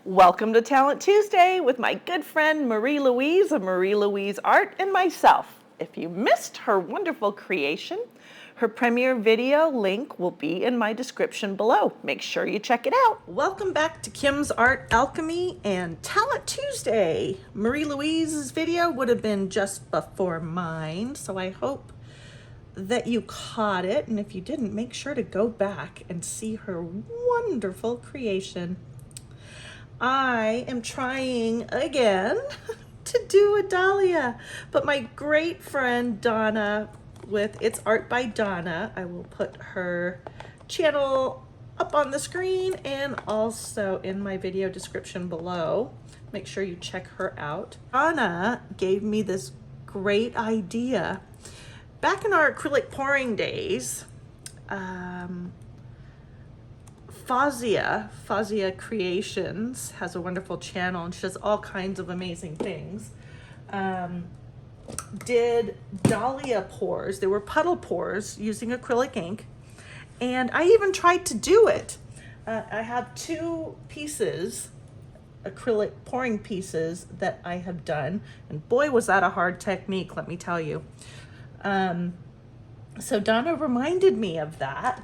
Welcome to Talent Tuesday with my good friend Marie-Louise of Marie-Louise Art and myself. If you missed her wonderful creation, her premiere video link will be in my description below. Make sure you check it out. Welcome back to Kim's Art Alchemy and Talent Tuesday. Marie-Louise's video would have been just before mine, so I hope that you caught it. And if you didn't, make sure to go back and see her wonderful creation. I am trying again to do a dahlia, but my great friend Donna with It's Art by Donna, I will put her channel up on the screen and also in my video description below. Make sure you check her out. Donna gave me this great idea. Back in our acrylic pouring days, Fozia Creations has a wonderful channel and she does all kinds of amazing things. Did Dahlia pours. They were puddle pours using acrylic ink. And I even tried to do it. I have two pieces, acrylic pouring pieces that I have done. And boy, was that a hard technique, let me tell you. So Donna reminded me of that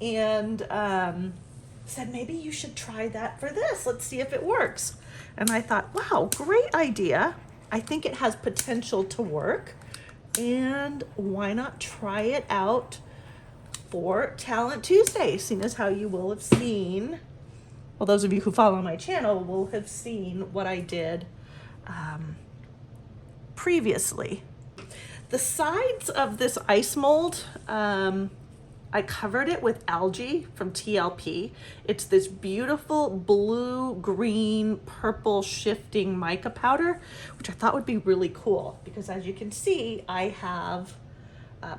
and said, maybe you should try that for this. Let's see if it works. And I thought, wow, great idea. I think it has potential to work. And why not try it out for Talent Tuesday, seeing as how you will have seen, well, those of you who follow my channel will have seen what I did previously. The sides of this ice mold, I covered it with Algae from TLP. It's this beautiful blue, green, purple shifting mica powder, which I thought would be really cool because as you can see, I have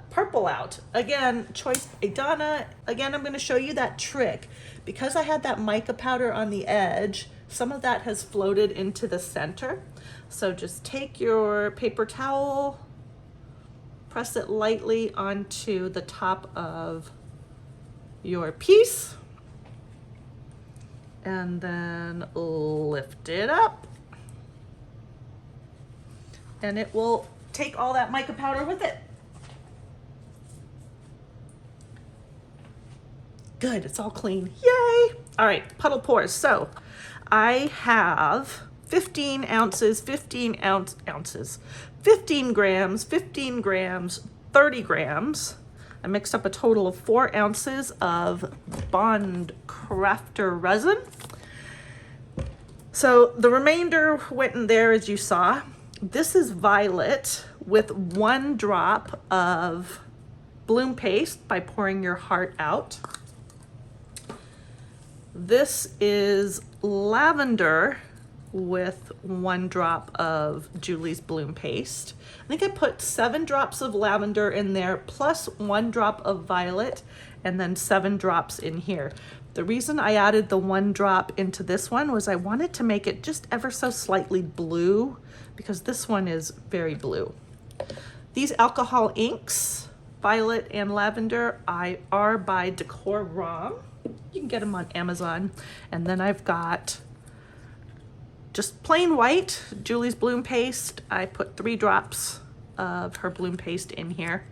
purple out. Again, choice by Donna. Again, I'm gonna show you that trick. Because I had that mica powder on the edge, some of that has floated into the center. So just take your paper towel, press it lightly onto the top of your piece and then lift it up and it will take all that mica powder with it. Good, it's all clean. Yay! All right, puddle pours. So I have 15 ounces, 15 ounces, 15 grams, 15 grams, 30 grams. I mixed up a total of 4 ounces of Bond Craftor resin. So the remainder went in there as you saw. This is violet with 1 drop of bloom paste by pouring your heart out. This is lavender with 1 drop of Julie's bloom paste. I think I put 7 drops of lavender in there plus 1 drop of violet and then 7 drops in here. The reason I added the 1 drop into this one was I wanted to make it just ever so slightly blue because this one is very blue. These alcohol inks, violet and lavender, are by Decor. You can get them on Amazon. And then I've got just plain white, Julie's bloom paste. I put 3 drops of her bloom paste in here.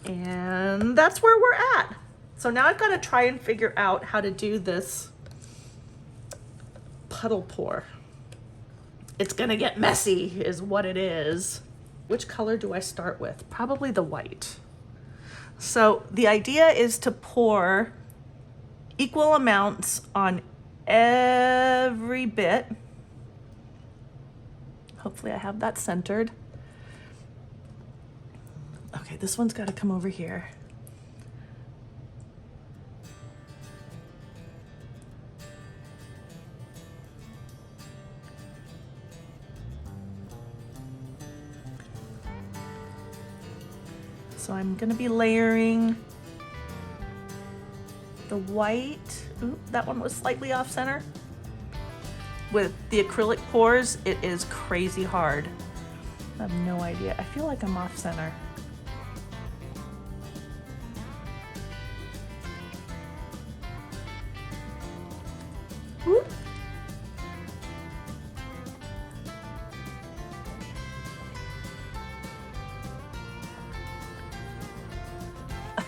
And that's where we're at. So now I've got to try and figure out how to do this puddle pour. It's gonna get messy is what it is. Which color do I start with? Probably the white. So the idea is to pour equal amounts on every bit. Hopefully I have that centered. Okay, this one's got to come over here. So I'm going to be layering the white. Ooh, that one was slightly off center. With the acrylic pours, it is crazy hard. I have no idea. I feel like I'm off center.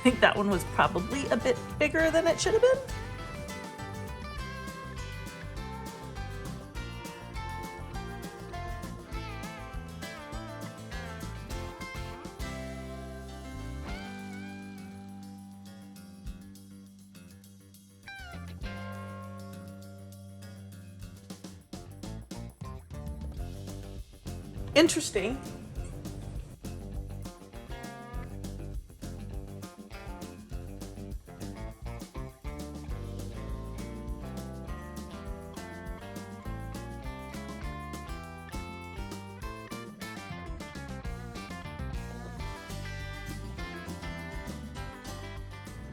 think that one was probably a bit bigger than it should have been. Interesting.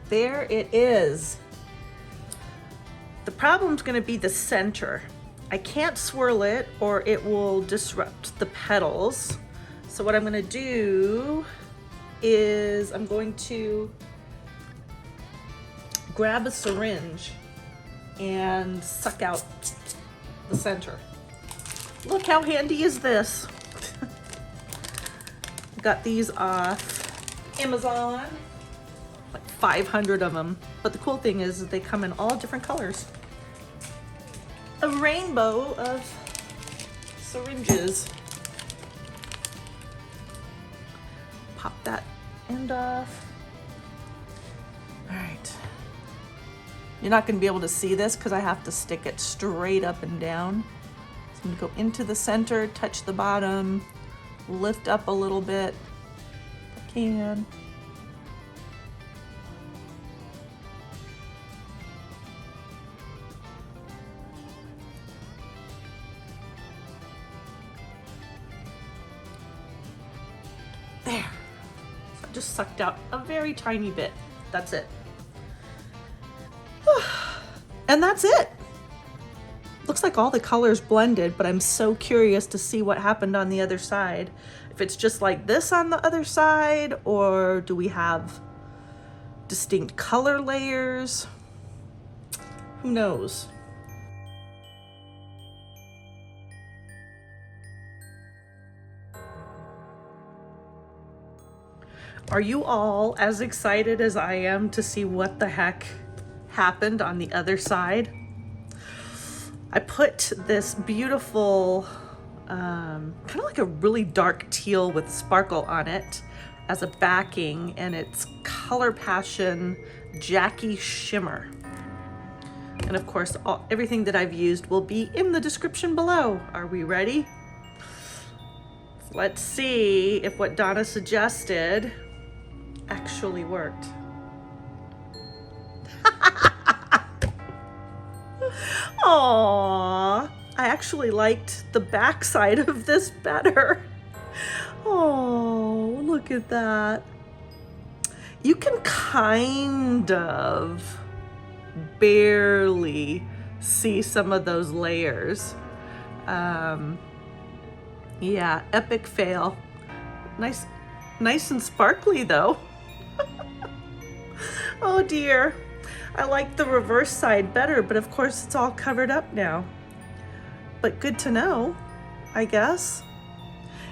There it is. The problem's going to be the center. I can't swirl it or it will disrupt the petals. So what I'm going to do is I'm going to grab a syringe and suck out the center. Look how handy is this. Got these off Amazon. Like 500 of them. But the cool thing is they come in all different colors. A rainbow of syringes. Pop that end off. All right. You're not gonna be able to see this because I have to stick it straight up and down. So I'm gonna go into the center, touch the bottom, lift up a little bit if I can. There. So I just sucked out a very tiny bit. That's it. And that's it. Looks like all the colors blended, but I'm so curious to see what happened on the other side. If it's just like this on the other side, or do we have distinct color layers? Who knows? Are you all as excited as I am to see what the heck happened on the other side? I put this beautiful, kind of like a really dark teal with sparkle on it as a backing, and it's Color Passion Jacki Shimmer. And of course, everything that I've used will be in the description below. Are we ready? Let's see if what Donna suggested actually worked. Aww, I actually liked the back side of this better. Oh, look at that. You can kind of barely see some of those layers. Yeah, epic fail. Nice and sparkly though. Oh dear. I like the reverse side better, but of course it's all covered up now. But good to know, I guess.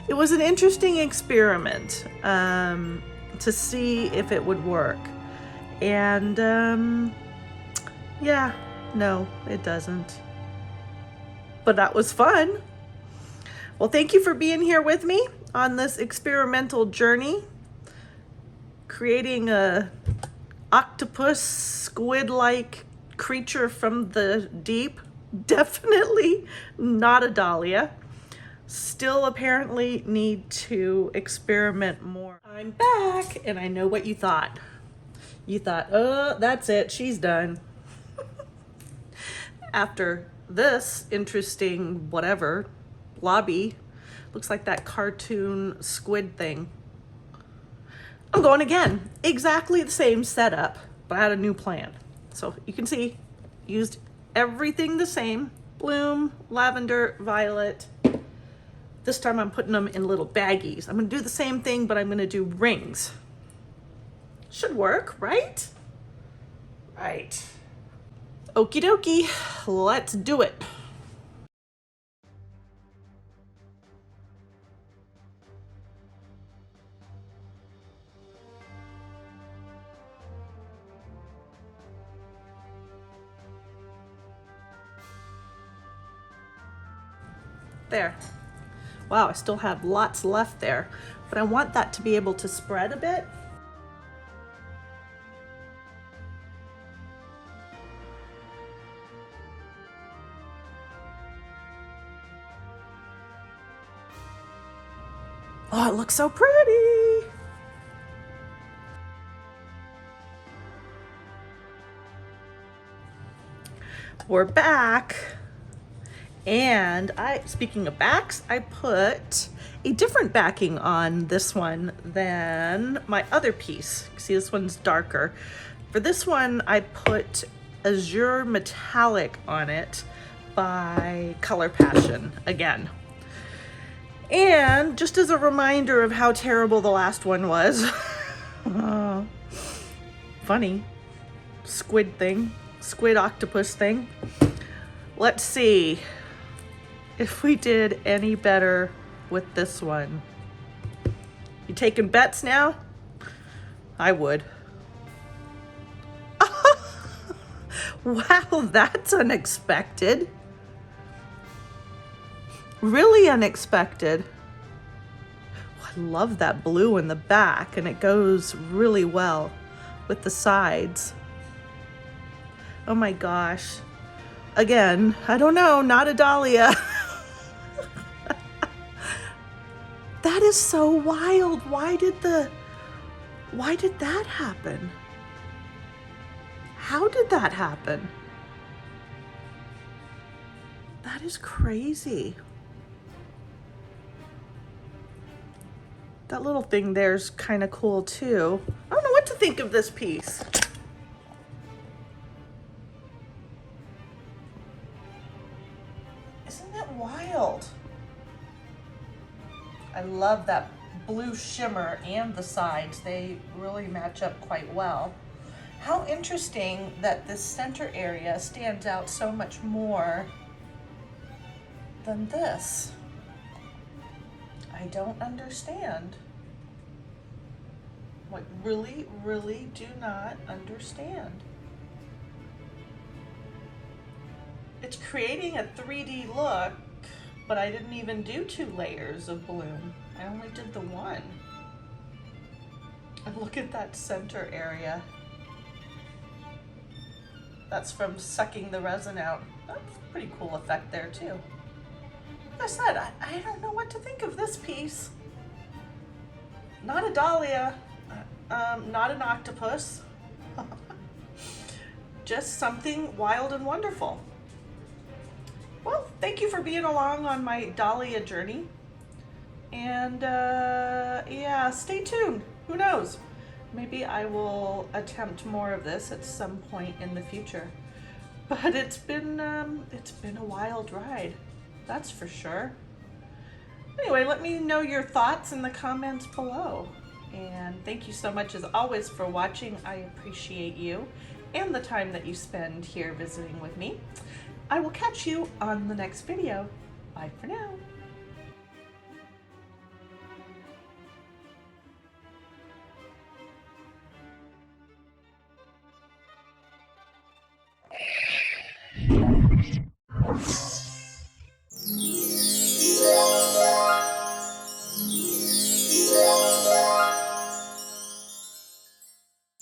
It was an interesting experiment to see if it would work. And yeah, no, it doesn't. But that was fun. Well, thank you for being here with me on this experimental journey, creating a octopus squid-like creature from the deep. Definitely not a dahlia. Still apparently need to experiment more. I'm back and I know what you thought. You thought, oh, that's it, she's done. After this interesting whatever lobby, looks like that cartoon squid thing. I'm going again. Exactly the same setup, but I had a new plan. So you can see, used everything the same. Bloom, lavender, violet. This time I'm putting them in little baggies. I'm gonna do the same thing, but I'm gonna do rings. Should work, right? Right. Okie dokie, let's do it. There. Wow, I still have lots left there, but I want that to be able to spread a bit. Oh, it looks so pretty. We're back. And speaking of backs, I put a different backing on this one than my other piece. See, this one's darker. For this one, I put Azure Metallic on it by Color Passion again. And just as a reminder of how terrible the last one was, funny, squid octopus thing. Let's see if we did any better with this one. You taking bets now? I would. Wow, that's unexpected. Really unexpected. I love that blue in the back, and it goes really well with the sides. Oh my gosh. Again, I don't know, not a Dahlia. That is so wild. Why did that happen? How did that happen? That is crazy. That little thing there's kind of cool too. I don't know what to think of this piece. Isn't it wild? I love that blue shimmer and the sides. They really match up quite well. How interesting that this center area stands out so much more than this. I don't understand. Like, really do not understand. It's creating a 3D look, but I didn't even do 2 layers of bloom. I only did the one. And look at that center area. That's from sucking the resin out. That's a pretty cool effect there too. Like I said, I don't know what to think of this piece. Not a Dahlia, not an octopus. Just something wild and wonderful. Well, thank you for being along on my Dahlia journey. And yeah, stay tuned. Who knows? Maybe I will attempt more of this at some point in the future. But it's been a wild ride. That's for sure. Anyway, let me know your thoughts in the comments below. And thank you so much as always for watching. I appreciate you and the time that you spend here visiting with me. I will catch you on the next video. Bye for now.